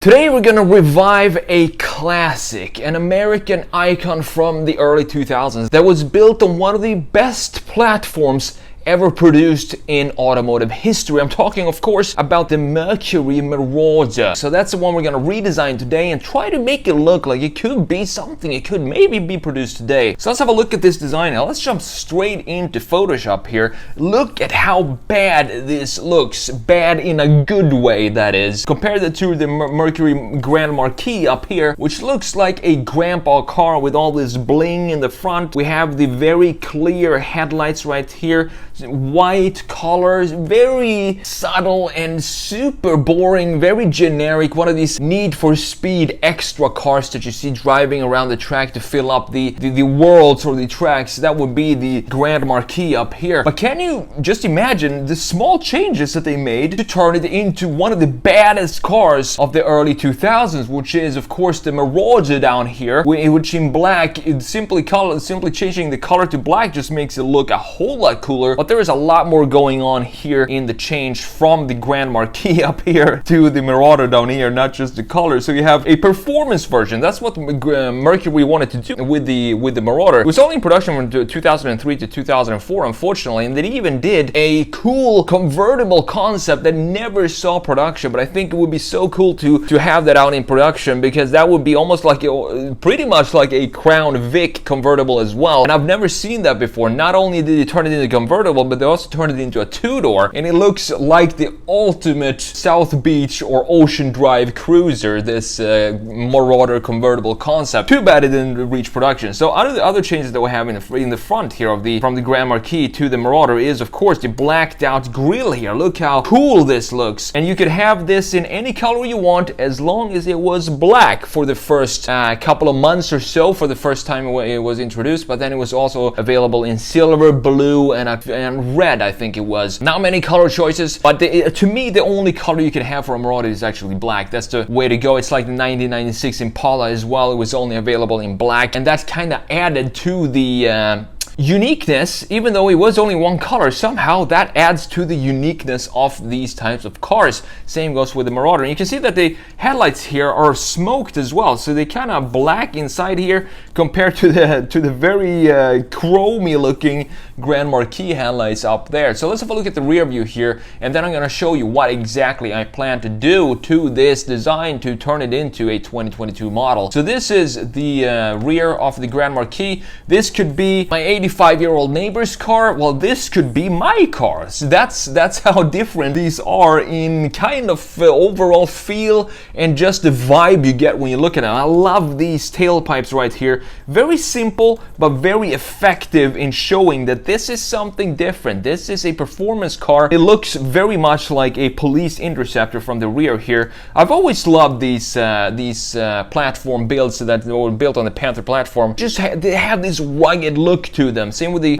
Today we're gonna revive a classic, an American icon from the early 2000s that was built on one of the best platforms ever produced in automotive history. I'm talking, of course, about the Mercury Marauder. So that's the one we're gonna redesign today and try to make it look like it could be something. It could maybe be produced today. So let's have a look at this design now. Let's jump straight into Photoshop here. Look at how bad this looks. Bad in a good way, that is. Compared it to the Mercury Grand Marquis up here, which looks like a grandpa car with all this bling in the front. We have the very clear headlights right here. White colors, very subtle and super boring, very generic. One of these Need for Speed extra cars that you see driving around the track to fill up the worlds or the tracks. That would be the Grand Marquis up here. But can you just imagine the small changes that they made to turn it into one of the baddest cars of the early 2000s, which is of course the Marauder down here, which in black, simply changing the color to black just makes it look a whole lot cooler. But there is a lot more going on here in the change from the Grand Marquis up here to the Marauder down here, not just the color. So you have a performance version. That's what Mercury wanted to do with the Marauder. It was only in production from 2003 to 2004, unfortunately, and they even did a cool convertible concept that never saw production. But I think it would be so cool to have that out in production, because that would be almost like pretty much like a Crown Vic convertible as well. And I've never seen that before. Not only did they turn it into a convertible, but they also turned it into a two-door, and it looks like the ultimate South Beach or Ocean Drive cruiser, this Marauder convertible concept. Too bad it didn't reach production. So out of the other changes that we have in the front here from the Grand Marquis to the Marauder is of course the blacked out grille here. Look how cool this looks, and you could have this in any color you want as long as it was black for the first couple of months or so, for the first time it was introduced. But then it was also available in silver, blue, and red, I think it was. Not many color choices, but to me the only color you can have for a Marauder is actually black. That's the way to go. It's like the 1996 Impala as well. It was only available in black, and that's kind of added to the uniqueness. Even though it was only one color, somehow that adds to the uniqueness of these types of cars. Same goes with the Marauder. And you can see that the headlights here are smoked as well, so they kind of black inside here compared to the very chromy looking Grand Marquis headlights up there. So let's have a look at the rear view here, and then I'm going to show you what exactly I plan to do to this design to turn it into a 2022 model. So this is the rear of the Grand Marquis. This could be my 85-year-old neighbor's car. Well, this could be my car. So that's how different these are in kind of overall feel and just the vibe you get when you look at them. I love these tailpipes right here. Very simple but very effective in showing that this is something different. This is a performance car. It looks very much like a police interceptor from the rear here. I've always loved these platform builds that were built on the Panther platform. They have this rugged look to them. Same with the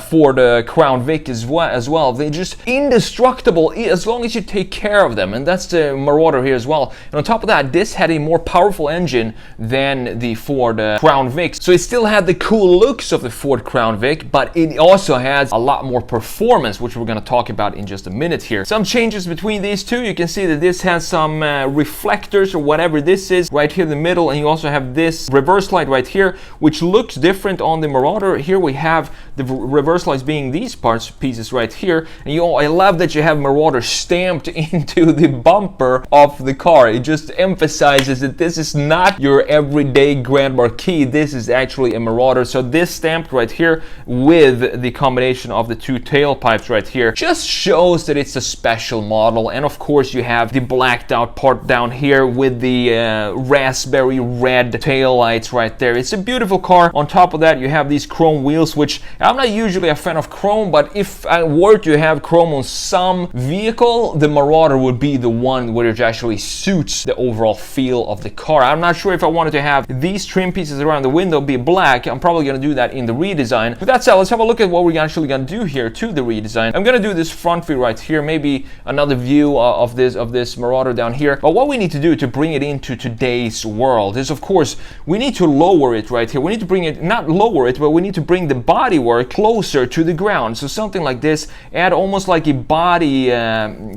Ford Crown Vic as well. They're just indestructible as long as you take care of them, and that's the Marauder here as well. And on top of that, this had a more powerful engine than the Ford Crown Vic. So it still had the cool looks of the Ford Crown Vic, but it also has a lot more performance, which we're going to talk about in just a minute here. Some changes between these two. You can see that this has some reflectors or whatever this is right here in the middle, and you also have this reverse light right here, which looks different on the Marauder. Here we have the reverse lights being these pieces right here, and I love that you have Marauder stamped into the bumper of the car. It just emphasizes that this is not your everyday Grand Marquis. This is actually a Marauder. So this stamped right here with the combination of the two tailpipes right here just shows that it's a special model. And of course you have the blacked out part down here with the raspberry red taillights right there. It's a beautiful car. On top of that, you have these chrome wheels, which I'm not usually a fan of chrome, but if I were to have chrome on some vehicle, the Marauder would be the one where it actually suits the overall feel of the car. I'm not sure if I wanted to have these trim pieces around the window be black. I'm probably going to do that in the redesign. With that said, let's have a look at what we're actually going to do here to the redesign. I'm going to do this front view right here, maybe another view of this Marauder down here. But what we need to do to bring it into today's world is, of course, we need to lower it right here. We need to bring it, not lower it, but we need to bring the bodywork bodywork closer to the ground. So something like this, add almost like a body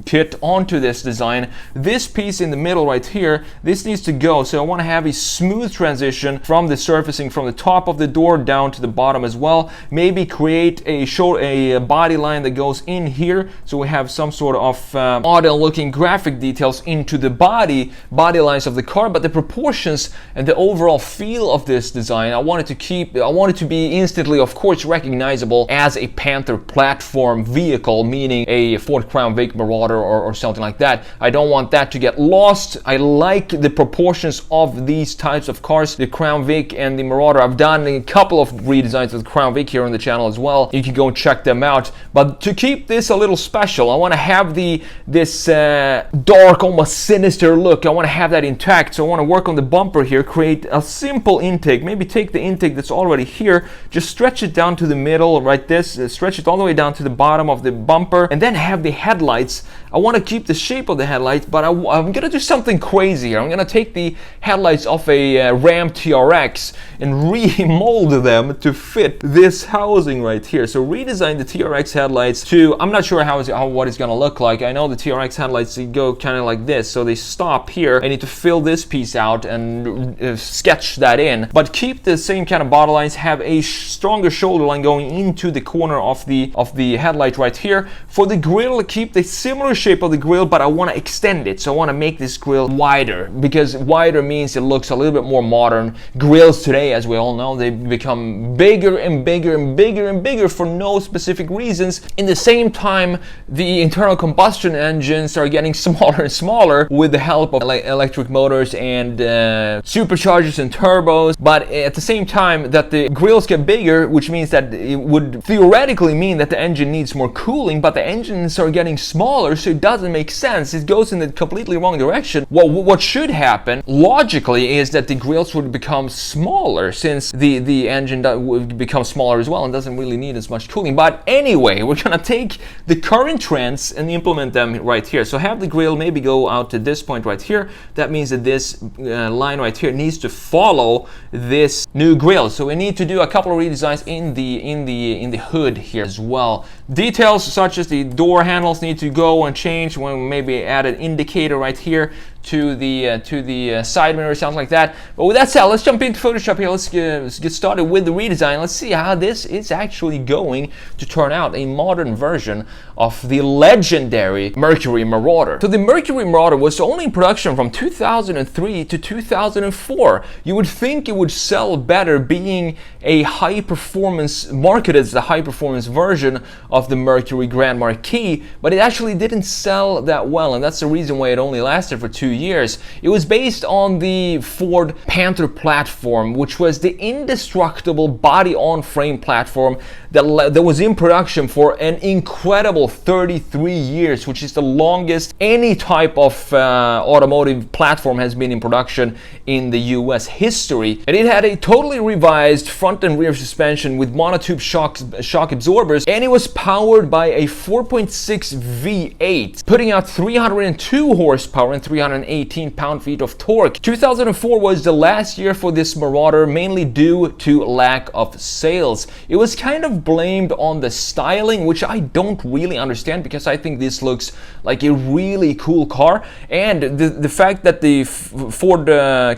kit onto this design. This piece in the middle right here, this needs to go. So I want to have a smooth transition from the surfacing from the top of the door down to the bottom as well. Maybe create a body line that goes in here, so we have some sort of odd looking graphic details into the body lines of the car. But the proportions and the overall feel of this design, I want it to be instantly, of course, recognizable as a Panther platform vehicle, meaning a Ford Crown Vic Marauder or something like that. I don't want that to get lost. I like the proportions of these types of cars, the Crown Vic and the Marauder. I've done a couple of redesigns of the Crown Vic here on the channel as well. You can go and check them out. But to keep this a little special, I want to have this dark, almost sinister look. I want to have that intact. So I want to work on the bumper here, create a simple intake. Maybe take the intake that's already here, just stretch it down to the middle, right? Stretch it all the way down to the bottom of the bumper, and then have the headlights. I want to keep the shape of the headlights, but I'm gonna do something crazy here. I'm gonna take the headlights off a Ram TRX and remold them to fit this housing right here. So redesign the TRX headlights to, I'm not sure what it's gonna look like. I know the TRX headlights, they go kind of like this, so they stop here. I need to fill this piece out and sketch that in, but keep the same kind of bottle lines, have a stronger shoulder line going into the corner of the headlight right here. For the grille, keep the similar shape of the grille, but I want to extend it. So I want to make this grille wider, because wider means it looks a little bit more modern. Grills today, as we all know, they become bigger and bigger and bigger and bigger for no specific reasons. In the same time, the internal combustion engines are getting smaller and smaller with the help of electric motors and superchargers and turbos. But at the same time that the grills get bigger, which means that it would theoretically mean that the engine needs more cooling, but the engines are getting smaller, so it doesn't make sense. It goes in the completely wrong direction. Well, what should happen logically is that the grills would become smaller, since the engine would become smaller as well and doesn't really need as much cooling. But anyway, we're gonna take the current trends and implement them right here. So have the grill maybe go out to this point right here. That means that this line right here needs to follow this new grill. So we need to do a couple of redesigns in the hood here as well. Details such as the door handles need to go and change. When we maybe add an indicator right here to the side mirror, something like that. But with that said, let's jump into Photoshop here. Let's get started with the redesign. Let's see how this is actually going to turn out, a modern version of the legendary Mercury Marauder. So the Mercury Marauder was only in production from 2003 to 2004. You would think it would sell better, being a high performance, marketed as the high performance version of the Mercury Grand Marquis, but it actually didn't sell that well, and that's the reason why it only lasted for 2 years. It was based on the Ford Panther platform, which was the indestructible body-on-frame platform that was in production for an incredible 33 years, which is the longest any type of automotive platform has been in production in the US history. And it had a totally revised front and rear suspension with monotube shock absorbers, and it was powered by a 4.6 V8, putting out 302 horsepower and 318 pound-feet of torque. 2004 was the last year for this Marauder, mainly due to lack of sales. It was kind of blamed on the styling, which I don't really understand, because I think this looks like a really cool car, and the fact that the Ford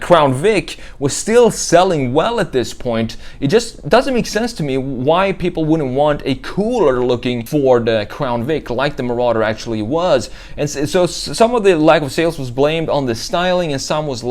Crown Vic was still selling well at this point, it just doesn't make sense to me why people wouldn't want a cooler looking Ford Crown Vic like the Marauder actually was. And so some of the lack of sales was blamed on the styling, and some was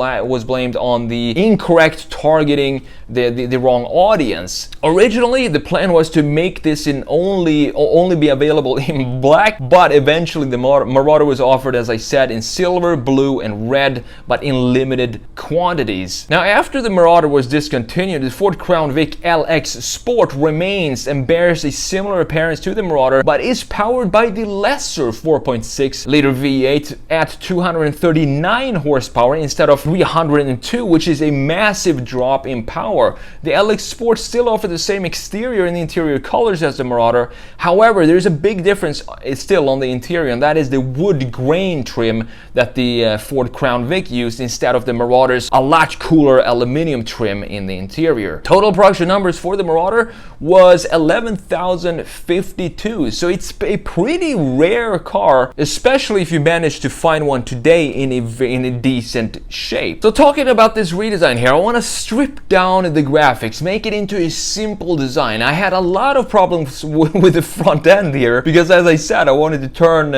blamed on the incorrect targeting, the wrong audience. Originally, the plan was to make this in only be available in black, but eventually the Marauder was offered, as I said, in silver, blue, and red, but in limited quantities. Now, after the Marauder was discontinued, the Ford Crown Vic LX Sport remains and bears a similar appearance to the Marauder, but is powered by the lesser 4.6 liter V8 at 239 189 horsepower instead of 302, which is a massive drop in power. The LX Sport still offers the same exterior and interior colors as the Marauder. However, there's a big difference still on the interior, and that is the wood grain trim that the Ford Crown Vic used instead of the Marauder's a lot cooler aluminum trim in the interior. Total production numbers for the Marauder was 11,052, so it's a pretty rare car, especially if you manage to find one today in a decent shape. So talking about this redesign here, I want to strip down the graphics, make it into a simple design. I had a lot of problems with the front end here because, as I said, I wanted to turn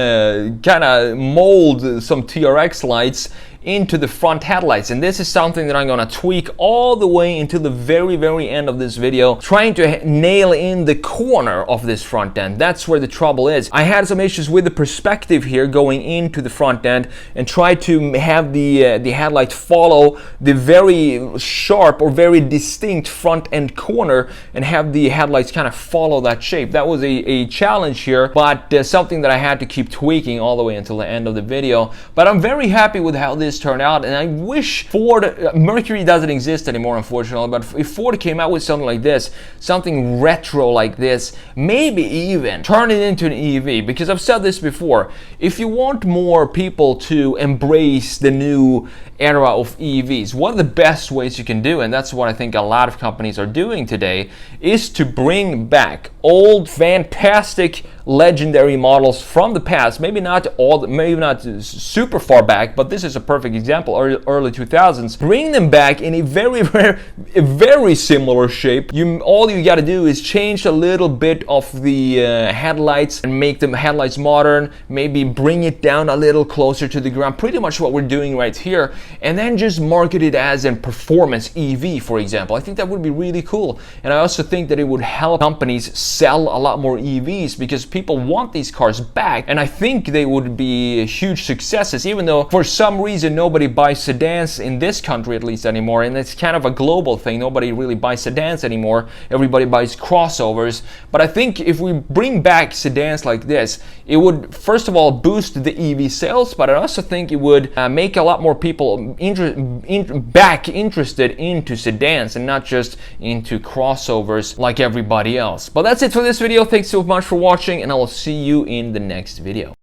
kind of mold some TRX lights into the front headlights, and this is something that I'm gonna tweak all the way until the very end of this video, trying to nail in the corner of this front end. That's where the trouble is. I had some issues with the perspective here going into the front end, and try to have the headlight follow the very sharp or very distinct front end corner, and have the headlights kind of follow that shape. That was a challenge here, but something that I had to keep tweaking all the way until the end of the video. But I'm very happy with how this turned out, and I wish Mercury doesn't exist anymore, unfortunately, but if Ford came out with something like this, something retro like this, maybe even turn it into an EV, because I've said this before, if you want more people to embrace the new era of EVs, one of the best ways you can do, and that's what I think a lot of companies are doing today, is to bring back old, fantastic, legendary models from the past. Maybe not super far back, but this is a perfect example. Early 2000s. Bring them back in a very similar shape. All you got to do is change a little bit of the headlights and make them headlights modern. Maybe bring it down a little closer to the ground. Pretty much what we're doing right here, and then just market it as a performance EV, for example. I think that would be really cool, and I also think that it would help companies sell a lot more EVs, because people want these cars back, and I think they would be huge successes, even though for some reason nobody buys sedans in this country, at least anymore, and it's kind of a global thing. Nobody really buys sedans anymore. Everybody buys crossovers. But I think if we bring back sedans like this, it would first of all boost the EV sales, but I also think it would make a lot more people interested into sedans and not just into crossovers like everybody else. But that's it for this video. Thanks so much for watching, and I will see you in the next video.